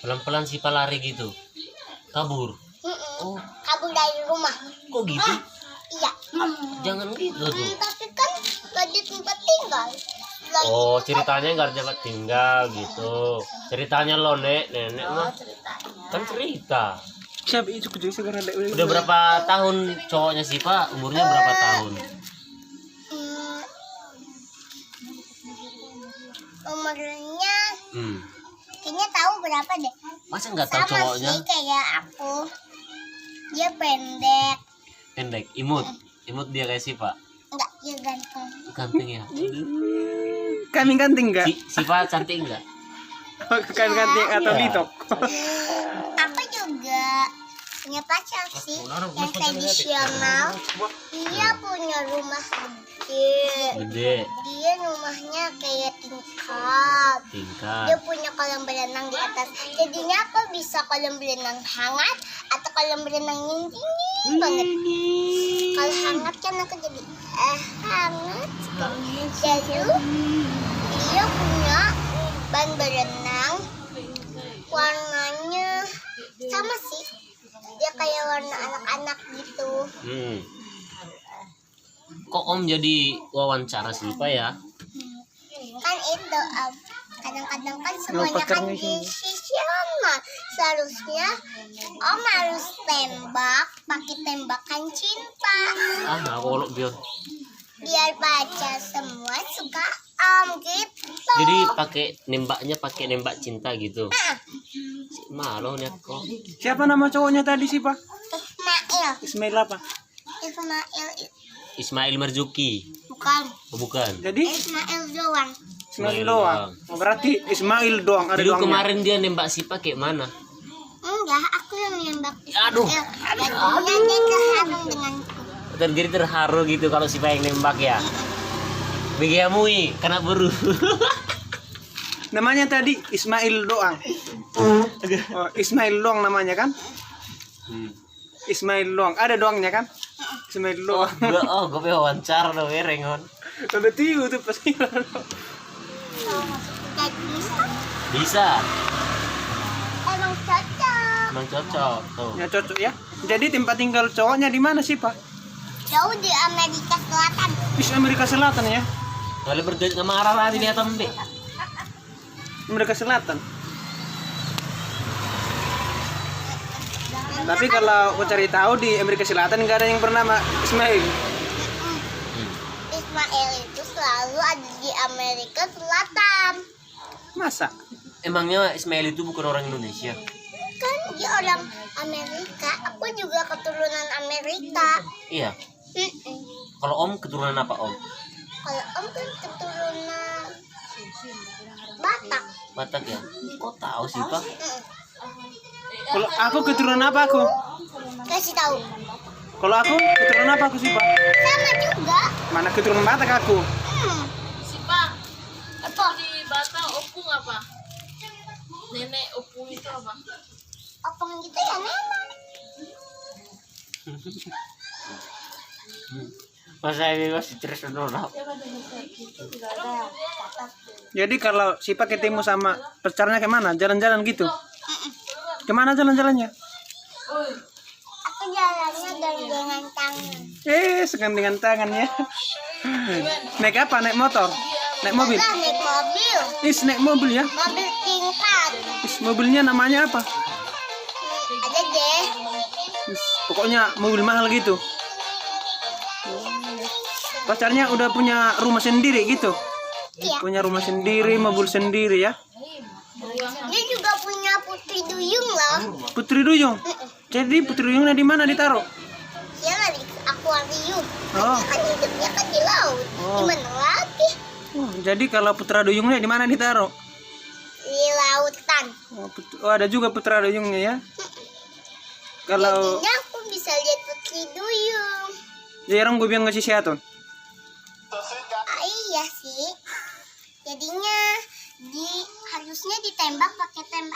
Pelan-pelan Sipa lari gitu. Kabur. Oh, Kabur dari rumah. kok gitu? Iya. Jangan gitu tuh. Tapi kan gak di tempat tinggal. Lagi Oh, ceritanya nggak ada tempat tinggal gitu. Ceritanya lo nenek mah kan cerita. Siapa itu kucing segera Udah berapa tahun cowoknya Sipa? Umurnya berapa tahun? umurnya Hmm. kayaknya tahu berapa deh. Masa nggak tahu Sama cowoknya? sih kayak aku. Dia pendek. Pendek, imut. Imut dia kayak Sipa. Enggak, dia ganteng. Ganteng ya. kambing kanting enggak? Sipa cantik enggak? Kambing kanting atau Iya. litok? Aku juga punya pacar sih yang tradisional. Dia punya rumah gede. Gede, Dia rumahnya kayak tingkat. Dia tingkat. punya kolam berenang di atas. Jadinya aku bisa kolam berenang hangat atau kolam berenang yang dingin banget. Kalau hangat kan aku jadi hangat sekali. Jadi dia punya ban berenang warnanya sama sih. Dia kayak warna anak-anak gitu. Kok Om jadi wawancara Sipa ya? Kan itu kadang-kadang kan semuanya kan pacarnya di sisi sama. Seharusnya Om harus tembak pakai tembakan cinta Ah, nah, kalau biar. biar pacar semua suka Om gitu. Jadi pakai nembak cinta gitu. Malu nih kok. Siapa nama cowoknya tadi sih, Pak? Ismail Ismail apa? Ismail Marzuki. bukan Oh, bukan. Jadi Ismail doang. Ismail doang. Oh, berarti Ismail doang ada Jadi doangnya. kemarin dia nembak Sipa kayak mana? Enggak, aku yang nembak Aduh. Jadinya dia terharu denganku. Jadi terharu gitu kalau Sipa yang nembak ya. Begiamui kena buru. Namanya tadi Ismail doang. Oh, Ismail doang namanya kan? Ismail doang. Ada doangnya kan? Ismail doang. Gue wawancara lo rengon. Udah tiu tuh pasti. Dan Bisa, emang cocok. emang cocok tuh. Ya cocok ya. Jadi tempat tinggal cowoknya di mana sih, Pak? Jauh di Amerika Selatan. Di Amerika Selatan ya. Kalau bergaul sama arah di atau mbak? Amerika Selatan. Tapi kalau aku cari tahu di Amerika Selatan nggak ada yang bernama Ismail. Ismail itu selalu ada di Amerika Selatan. Masa? Emangnya Ismail itu bukan orang Indonesia? Kan dia orang Amerika. Aku juga keturunan Amerika. Iya. Kalau Om keturunan apa Om? Kalau Om kan keturunan Batak. Batak ya. Kok tahu sih Pak? Kalau aku keturunan apa aku? Kasih tahu. Kalau aku keturunan apa aku sih, Pak? Sama juga. Mana keturunan Batak aku? Sipa, apa di Batak opung apa? Nenek opung itu apa? Opong gitu ya nenek. Masa ini masih terus menolak. Jadi kalau si Pak ketemu sama pacarnya kemana? Jalan-jalan gitu? Kemana jalan-jalannya? Aku jalannya gandengan tangan. Segandengan tangan ya. Naik apa? Naik motor? Naik mobil? Enggak, naik mobil. Naik mobil ya? Mobil tingkat. Mobilnya namanya apa? Ada deh. Pokoknya mobil mahal gitu. Pacarnya udah punya rumah sendiri gitu? Iya. Punya rumah sendiri, mobil sendiri ya? Dia juga punya putri duyung loh. Putri Duyung? Jadi Putri Duyungnya di mana ditaruh? Dia lagi di akuarium. Oh. Kan hidupnya kan di laut. Oh. Gimana lagi? Jadi kalau Putra Duyungnya di mana ditaruh? Di lautan. Ada juga Putra Duyungnya ya? Kalau Jadinya aku bisa lihat putri duyung. jarang gue bilang ngasih sehatun. Iya sih. Jadinya harusnya ditembak pakai tembak